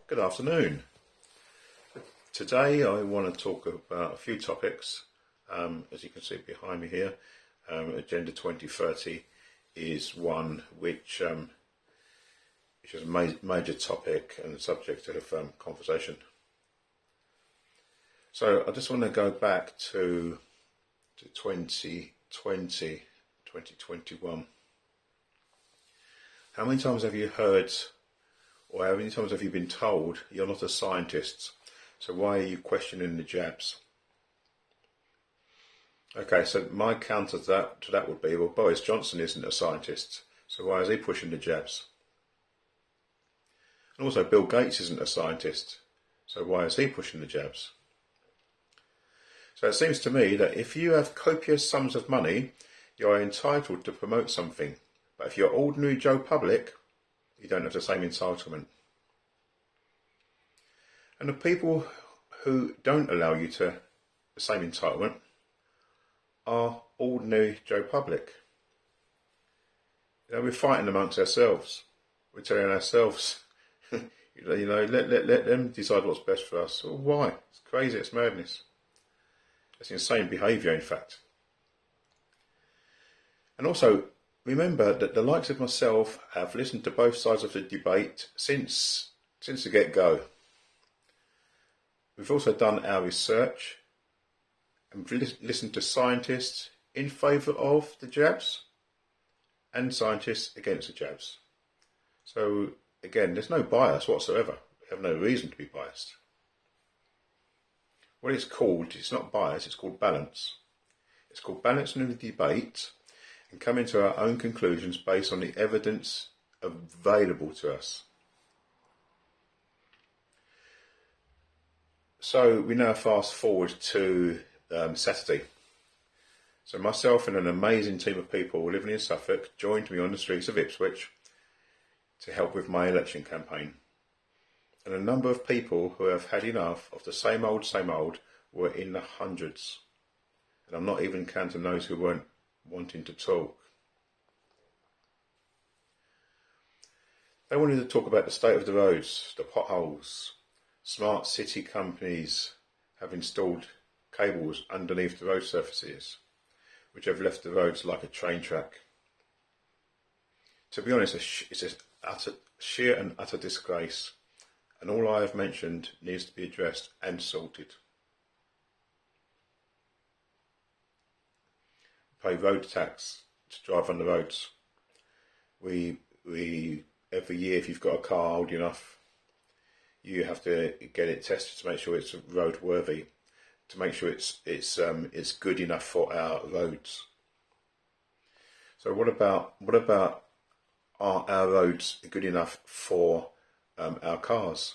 Good afternoon. Today I want to talk about a few topics. As you can see behind me here, Agenda 2030 is one which is a major topic and subject of conversation. So I just want to go back to 2020, 2021. How many times have you heard, or how many times have you been told you're not a scientist, so why are you questioning the jabs? Okay, so my counter to that would be, well, Boris Johnson isn't a scientist, so why is he pushing the jabs? And also Bill Gates isn't a scientist, so why is he pushing the jabs? So it seems to me that if you have copious sums of money, you are entitled to promote something. But if you're ordinary Joe Public, you don't have the same entitlement. And the people who don't allow you to the same entitlement are ordinary Joe Public. We're fighting amongst ourselves. We're telling ourselves, let them decide what's best for us. Well, why? It's crazy, it's madness. It's insane behaviour, in fact. And also, remember that the likes of myself have listened to both sides of the debate since the get-go. We've also done our research and listened to scientists in favour of the jabs and scientists against the jabs. So, again, there's no bias whatsoever. We have no reason to be biased. What it's called, it's not bias, it's called balance. It's called balancing the debate and coming to our own conclusions based on the evidence available to us. So we now fast forward to Saturday. So myself and an amazing team of people living in Suffolk joined me on the streets of Ipswich to help with my election campaign. And a number of people who have had enough of the same old were in the hundreds. And I'm not even counting those who weren't wanting to talk. They wanted to talk about the state of the roads, the potholes. Smart city companies have installed cables underneath the road surfaces, which have left the roads like a train track. To be honest, it's a sheer and utter disgrace, and all I have mentioned needs to be addressed and sorted. Pay road tax to drive on the roads. We every year, if you've got a car old enough, you have to get it tested to make sure it's roadworthy, to make sure it's good enough for our roads. So what about are our roads good enough for our cars?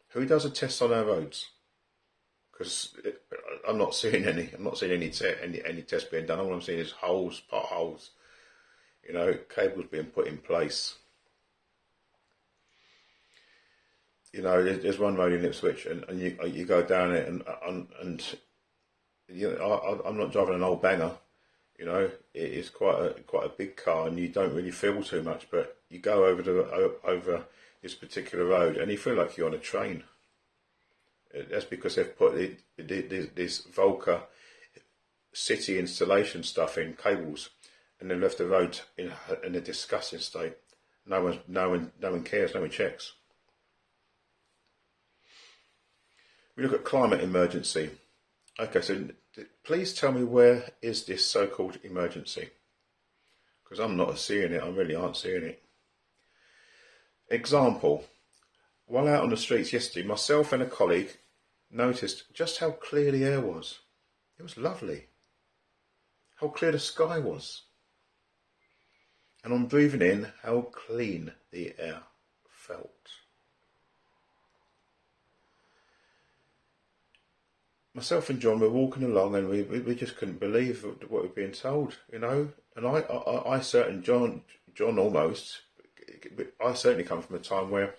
Who does a test on our roads? Because I'm not seeing any. I'm not seeing any tests being done. All I'm seeing is holes, potholes. Cables being put in place. There's one road in Ipswich, and you go down it, and I'm not driving an old banger. It is quite a big car, and you don't really feel too much. But you go over this particular road, and you feel like you're on a train. That's because they've put this Volca city installation stuff in cables, and they've left the road in a disgusting state. No one cares. No one checks. We look at climate emergency. Okay, so please tell me, where is this so-called emergency? Because I'm not seeing it. I really aren't seeing it. Example. While out on the streets yesterday, myself and a colleague noticed just how clear the air was. It was lovely. How clear the sky was. And on breathing in, how clean the air felt. Myself and John were walking along, and we just couldn't believe what we were being told, And I certainly, John almost, I certainly come from a time where,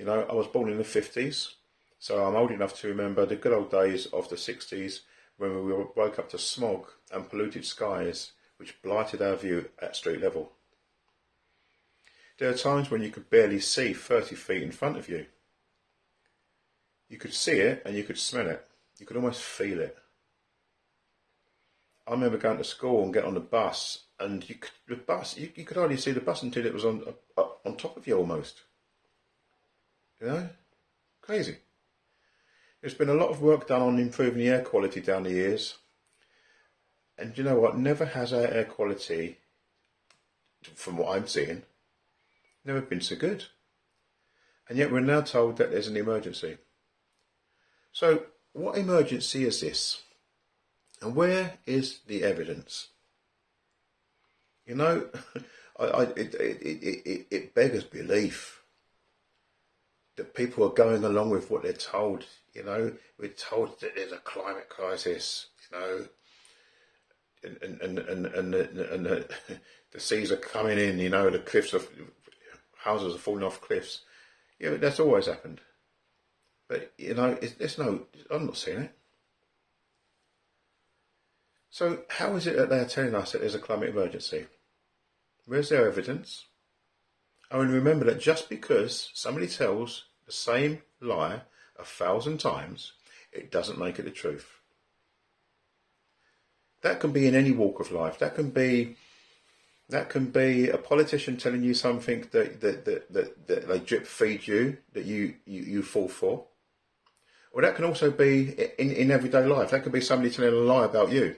I was born in the 50s, so I'm old enough to remember the good old days of the 60s when we woke up to smog and polluted skies, which blighted our view at street level. There are times when you could barely see 30 feet in front of you. You could see it and you could smell it. You could almost feel it. I remember going to school and get on the bus, and you could hardly see the bus until it was on top of you almost. You know, crazy. There's been a lot of work done on improving the air quality down the years, and you know what? Never has our air quality, from what I'm seeing, never been so good. And yet we're now told that there's an emergency. So, what emergency is this? And where is the evidence? You know, it beggars belief that people are going along with what they're told. You know, we're told that there's a climate crisis. You know, and the seas are coming in. You know, houses are falling off cliffs. You know, that's always happened. But you know, I'm not seeing it. So how is it that they're telling us that there's a climate emergency? Where's their evidence? Oh, and remember that just because somebody tells the same lie 1,000 times, it doesn't make it the truth. That can be in any walk of life. That can be a politician telling you something that they drip feed you, that you fall for. Or that can also be in everyday life. That could be somebody telling a lie about you.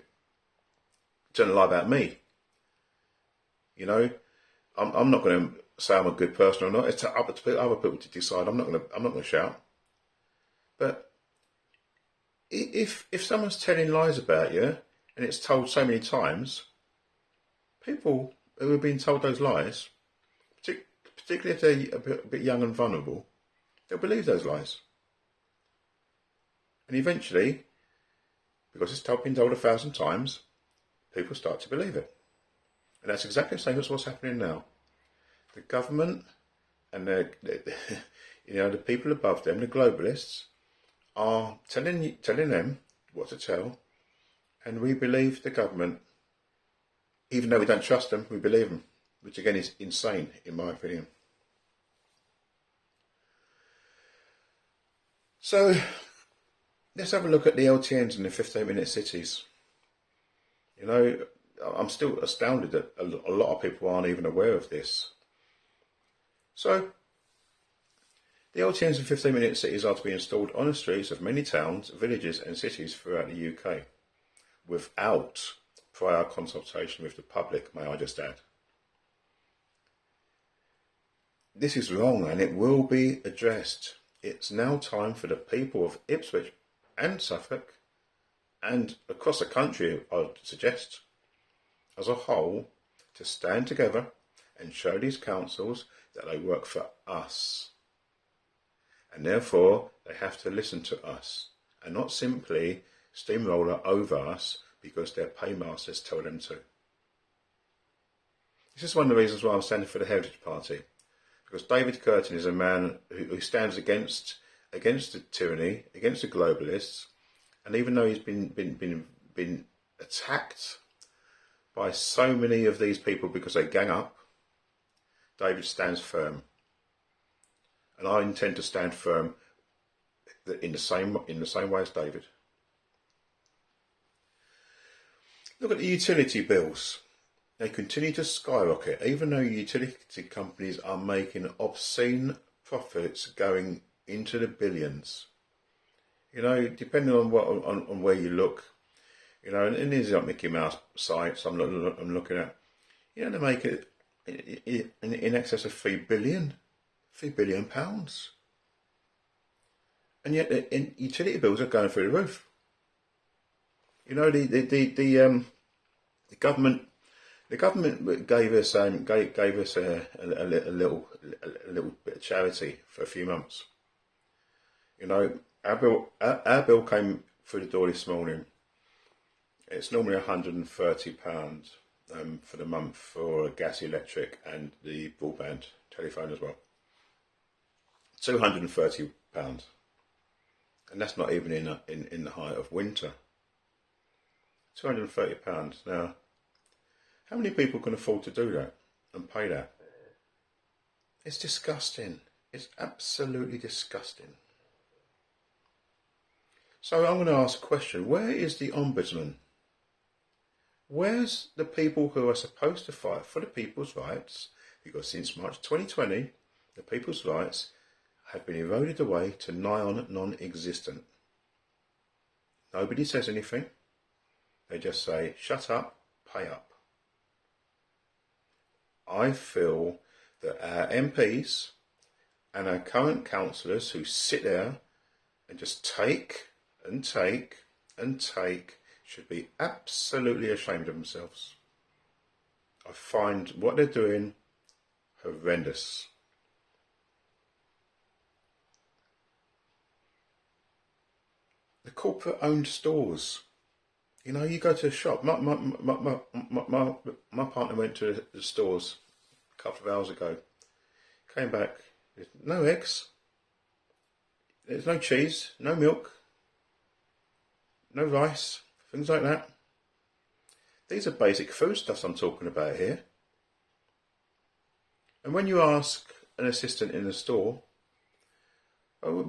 Telling a lie about me. You know, I'm not going to say I'm a good person or not. It's up to other people to decide. I'm not going to shout. But if someone's telling lies about you and it's told so many times, people who have been told those lies, particularly if they're a bit young and vulnerable, they'll believe those lies. And eventually, because it's been told 1,000 times, people start to believe it. And that's exactly the same as what's happening now. The government and the people above them, the globalists, are telling them what to tell, and we believe the government, even though we don't trust them, we believe them, which again is insane in my opinion. So let's have a look at the LTNs in the 15-minute cities. You know, I'm still astounded that a lot of people aren't even aware of this. So, the LTNs in 15-minute cities are to be installed on the streets of many towns, villages and cities throughout the UK, without prior consultation with the public, may I just add. This is wrong and it will be addressed. It's now time for the people of Ipswich and Suffolk and across the country, I would suggest, as a whole, to stand together and show these councils that they work for us. And therefore, they have to listen to us and not simply steamroller over us because their paymasters tell them to. This is one of the reasons why I'm standing for the Heritage Party, because David Curtin is a man who stands against the tyranny, against the globalists, and even though he's been attacked by so many of these people because they gang up, David stands firm. And I intend to stand firm in the same way as David. Look at the utility bills. They continue to skyrocket, even though utility companies are making obscene profits going into the billions. You know, depending on where you look, you know, and these are Mickey Mouse sites I'm looking at. You know, they make it in excess of £3 billion pounds, and yet the utility bills are going through the roof. You know, the government gave us a little bit of charity for a few months. You know, our bill came through the door this morning. It's normally £130 for the month for gas, electric, and the broadband telephone as well. £230, and that's not even in the height of winter. £230. Now, how many people can afford to do that and pay that? It's disgusting. It's absolutely disgusting. So I'm going to ask a question. Where is the ombudsman? Where's the people who are supposed to fight for the people's rights? Because since March 2020, the people's rights have been eroded away to nigh on non-existent. Nobody says anything. They just say, shut up, pay up. I feel that our MPs and our current councillors who sit there and just take and take and take should be absolutely ashamed of themselves. I find what they're doing horrendous. The corporate-owned stores. You know, you go to a shop. My partner went to the stores a couple of hours ago. Came back. There's no eggs. There's no cheese. No milk. No rice. Things like that. These are basic foodstuffs I'm talking about here. And when you ask an assistant in the store, oh,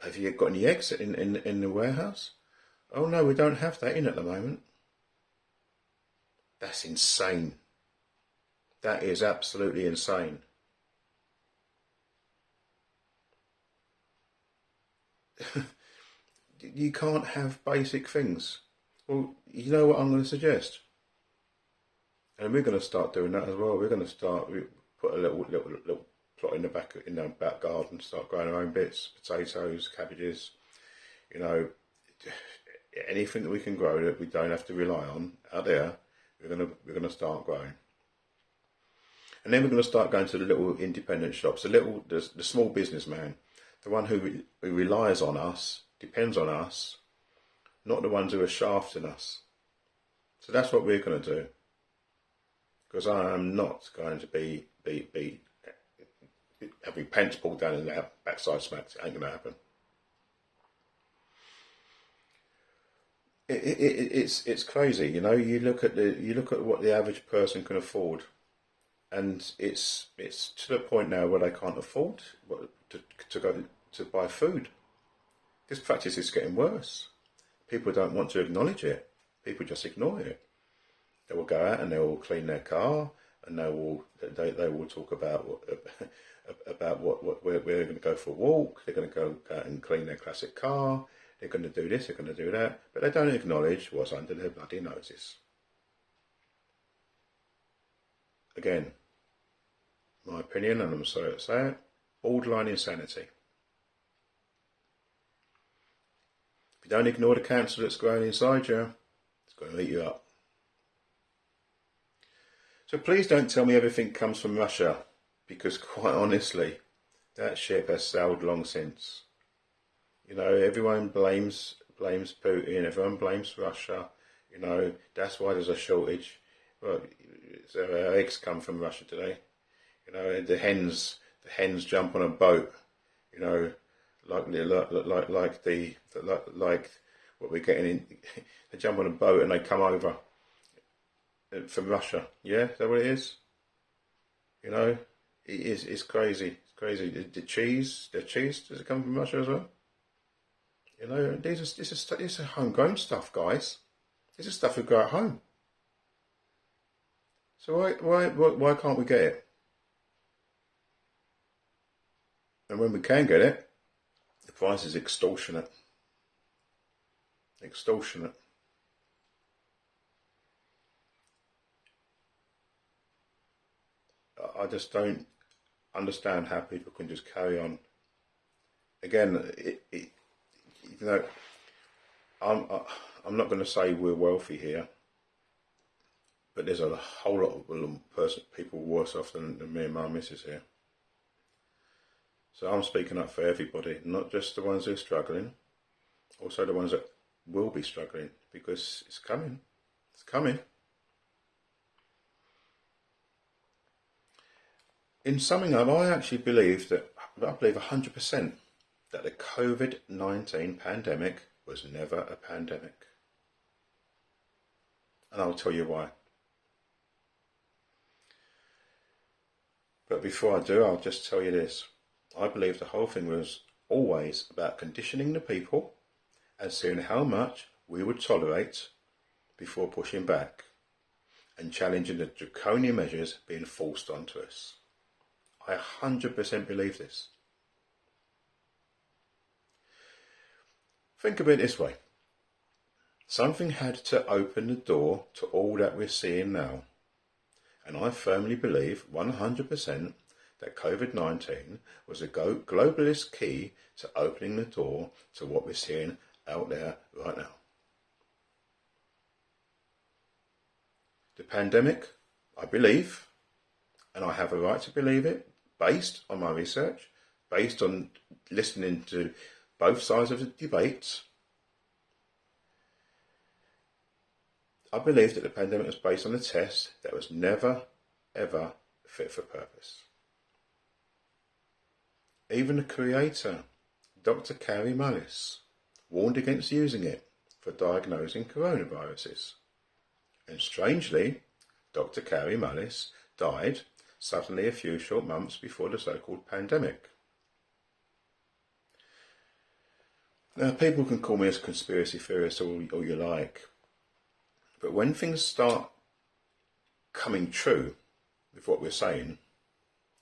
have you got any eggs in the warehouse? Oh no, we don't have that in at the moment. That's insane. That is absolutely insane. You can't have basic things. Well, you know what I'm going to suggest? And we're going to start doing that as well. We're going to put a little plot in the back garden, start growing our own bits, potatoes, cabbages, you know, anything that we can grow that we don't have to rely on out there. We're going to start growing. And then we're going to start going to the little independent shops, the small businessman, the one who relies on us, depends on us, not the ones who are shafting us. So that's what we're going to do. Because I am not going to be having pence pulled down in their backside smacks. It ain't going to happen. It's crazy, you know. You look at what the average person can afford, and it's to the point now where they can't afford to go to buy food. This practice is getting worse. People don't want to acknowledge it. People just ignore it. They will go out and they will clean their car, and they will talk about what we're going to go for a walk. They're going to go out and clean their classic car. They're going to do this. They're going to do that, but they don't acknowledge what's under their bloody noses. Again, my opinion, and I'm sorry to say it, borderline insanity. If you don't ignore the cancer that's growing inside you, it's going to eat you up. So please don't tell me everything comes from Russia, because quite honestly, that ship has sailed long since. You know, everyone blames Putin, everyone blames Russia. You know, that's why there's a shortage. Well, so our eggs come from Russia today. You know, the hens jump on a boat. You know, like what we're getting in. They jump on a boat and they come over from Russia. Yeah, is that what it is? You know, it's crazy. It's crazy. The cheese, does it come from Russia as well? You know, this is homegrown stuff, guys. This is stuff we grow at home. So why can't we get it? And when we can get it, the price is extortionate. Extortionate. I just don't understand how people can just carry on. Again, you know, I'm not going to say we're wealthy here, but there's a whole lot of people worse off than me and my missus here. So I'm speaking up for everybody, not just the ones who are struggling, also the ones that will be struggling, because it's coming. It's coming. In summing up, I actually believe 100% that the COVID-19 pandemic was never a pandemic. And I'll tell you why. But before I do, I'll just tell you this. I believe the whole thing was always about conditioning the people and seeing how much we would tolerate before pushing back and challenging the draconian measures being forced onto us. I 100% believe this. Think of it this way. Something had to open the door to all that we're seeing now. And I firmly believe 100% that COVID-19 was a globalist key to opening the door to what we're seeing out there right now. The pandemic, I believe, and I have a right to believe it, based on my research, based on listening to both sides of the debate. I believe that the pandemic was based on a test that was never, ever fit for purpose. Even the creator, Dr. Carrie Mullis, warned against using it for diagnosing coronaviruses. And strangely, Dr. Carrie Mullis died suddenly a few short months before the so-called pandemic. Now, people can call me a conspiracy theorist all you like, but when things start coming true with what we're saying,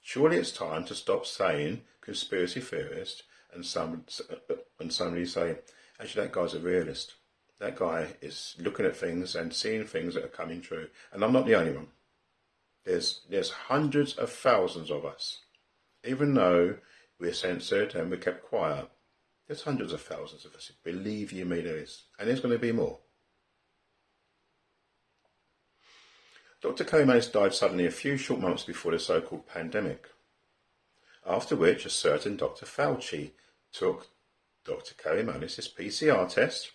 surely it's time to stop saying conspiracy theorist and somebody say, actually, that guy's a realist. That guy is looking at things and seeing things that are coming true. And I'm not the only one. There's hundreds of thousands of us. Even though we're censored and we're kept quiet, there's hundreds of thousands of us. Believe you me, there is. And there's going to be more. Dr. Carrie Mullis died suddenly a few short months before the so-called pandemic, after which a certain Dr. Fauci took Dr. Carrie Mullis' PCR test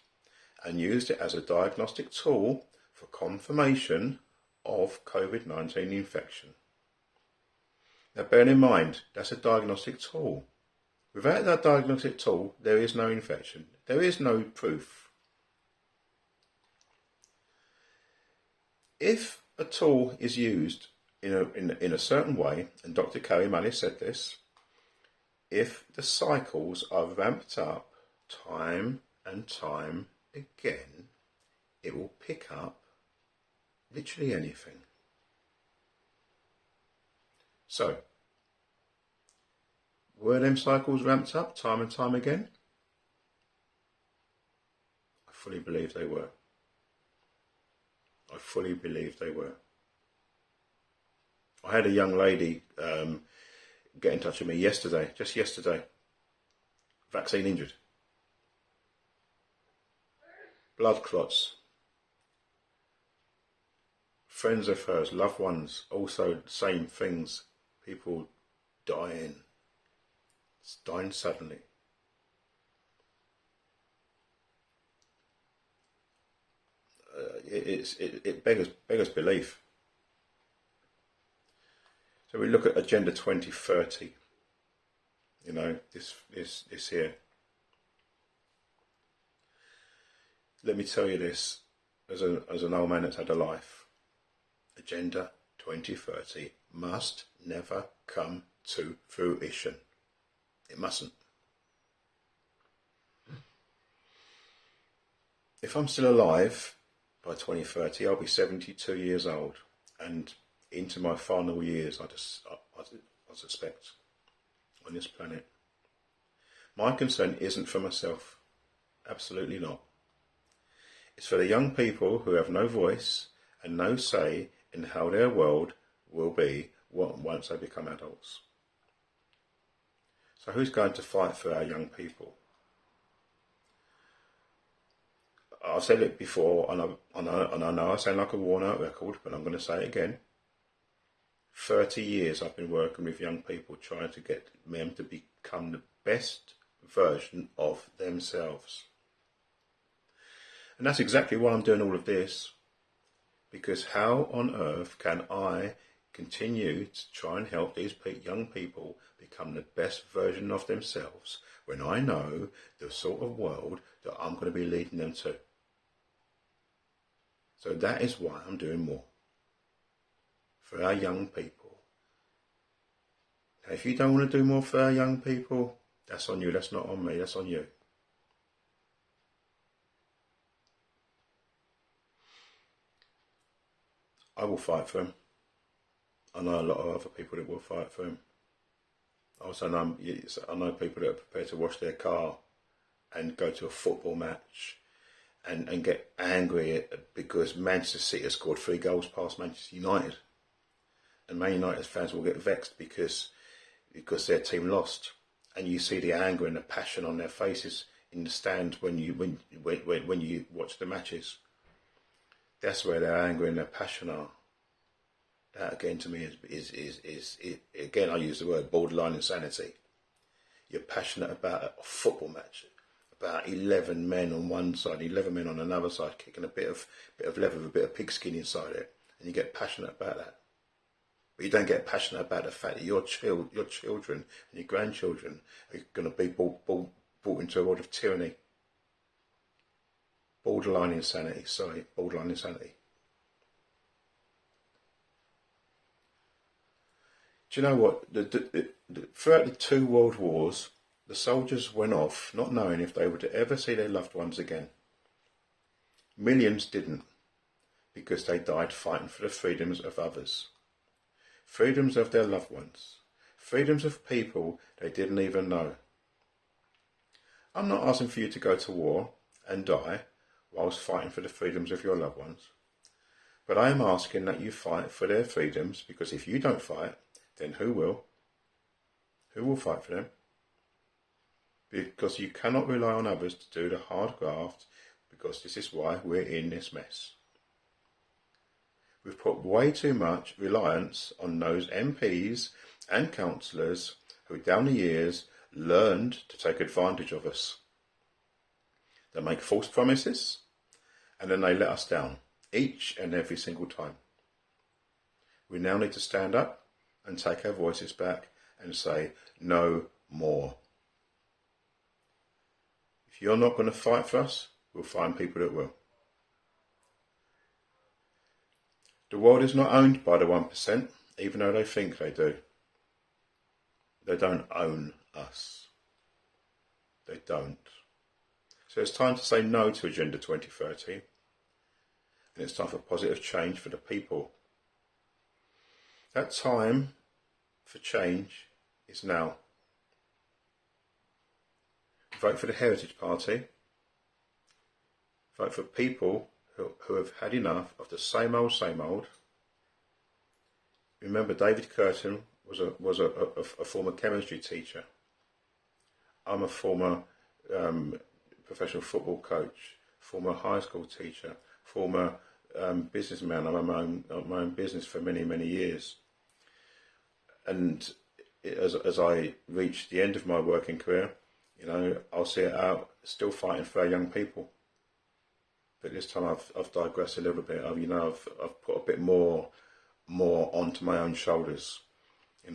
and used it as a diagnostic tool for confirmation of COVID-19 infection. Now, bear in mind, that's a diagnostic tool. Without that diagnostic tool, there is no infection. There is no proof. If a tool is used in a certain way, and Dr. Carrie Mullis said this, if the cycles are ramped up time and time again, it will pick up literally anything. So, were them cycles ramped up time and time again? I fully believe they were. I fully believe they were. I had a young lady get in touch with me just yesterday, vaccine injured. Blood clots. Friends of hers, loved ones, also same things. People dying. It's dying suddenly. It beggars belief. So we look at Agenda 2030. You know, this here. Let me tell you this, as an old man that's had a life, Agenda 2030 must never come to fruition. It mustn't. If I'm still alive by 2030, I'll be 72 years old, and into my final years, I suspect, on this planet. My concern isn't for myself. Absolutely not. It's for the young people who have no voice and no say in how their world will be once they become adults. So who's going to fight for our young people? I've said it before, and I know I sound like a worn-out record, but I'm going to say it again. 30 years I've been working with young people, trying to get them to become the best version of themselves. And that's exactly why I'm doing all of this. Because how on earth can I continue to try and help these young people become the best version of themselves when I know the sort of world that I'm going to be leading them to? So that is why I'm doing more. For our young people. Now, if you don't want to do more for our young people, That's on you. That's not on me. That's on you. I will fight for him. I know a lot of other people that will fight for him. I know people that are prepared to wash their car and go to a football match and get angry because Manchester City has scored 3 goals past Manchester United. And Man United fans will get vexed because their team lost. And you see the anger and the passion on their faces in the stand when you watch the matches. That's where their anger and their passion are. That again to me is again, I use the word borderline insanity. You're passionate about a football match, about 11 men on one side, 11 men on another side, kicking a bit of leather with a bit of pigskin inside it, and you get passionate about that. But you don't get passionate about the fact that your children and your grandchildren are going to be brought into a world of tyranny. Borderline insanity. Do you know what? Throughout the 2 world wars, the soldiers went off not knowing if they would ever see their loved ones again. Millions didn't, because they died fighting for the freedoms of others. Freedoms of their loved ones. Freedoms of people they didn't even know. I'm not asking for you to go to war and die whilst fighting for the freedoms of your loved ones. But I am asking that you fight for their freedoms, because if you don't fight, then who will? Who will fight for them? Because you cannot rely on others to do the hard graft, because this is why we're in this mess. We've put way too much reliance on those MPs and councillors who down the years learned to take advantage of us. They make false promises and then they let us down each and every single time. We now need to stand up and take our voices back and say no more. If you're not going to fight for us, we'll find people that will. The world is not owned by the 1%, even though they think they do. They don't own us. They don't. So it's time to say no to Agenda 2030. And it's time for positive change for the people. That time for change is now. Vote for the Heritage Party. Vote for people who have had enough of the same old. Remember, David Curtin was a former chemistry teacher. I'm a former professional football coach, former high school teacher, former businessman. I ran my own business for many years. And as I reach the end of my working career, I'll see it out, still fighting for our young people. But this time I've digressed a little bit. I've put a bit more onto my own shoulders, and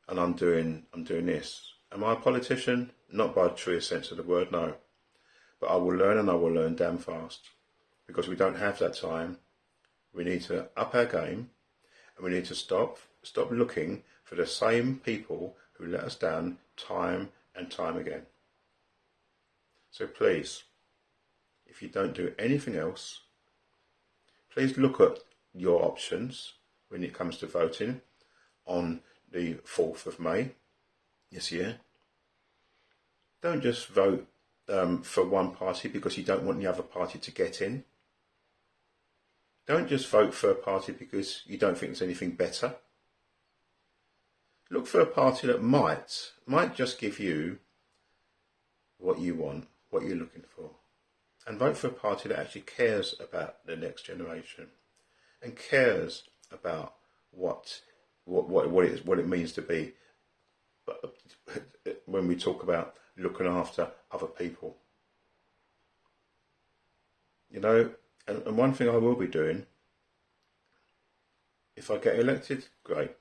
I'm doing this. Am I a politician? Not by the truest sense of the word, no. But I will learn, and I will learn damn fast, because we don't have that time. We need to up our game, and we need to stop looking for the same people who let us down time and time again. So please, if you don't do anything else, please look at your options when it comes to voting on the 4th of May this year. Don't just vote for one party because you don't want the other party to get in. Don't just vote for a party because you don't think there's anything better. Look for a party that might just give you what you want, what you're looking for. And vote for a party that actually cares about the next generation and cares about what it means to be, when we talk about looking after other people. And one thing I will be doing, if I get elected, great.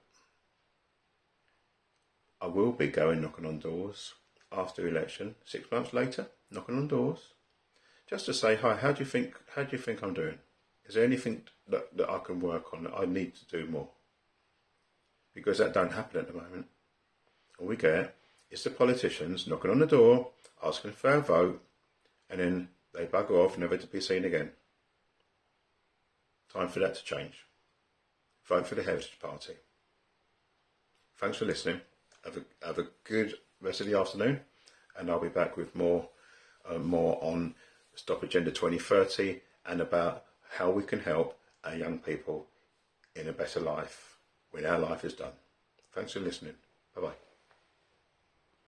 I will be going knocking on doors after election, 6 months later, knocking on doors, just to say, hi, how do you think I'm doing? Is there anything that I can work on, that I need to do more? Because that don't happen at the moment. All we get It's the politicians knocking on the door, asking for our vote, and then they bugger off, never to be seen again. Time for that to change. Vote for the Heritage Party. Thanks for listening. Have a good rest of the afternoon, and I'll be back with more on Stop Agenda 2030 and about how we can help our young people in a better life when our life is done. Thanks for listening. Bye-bye.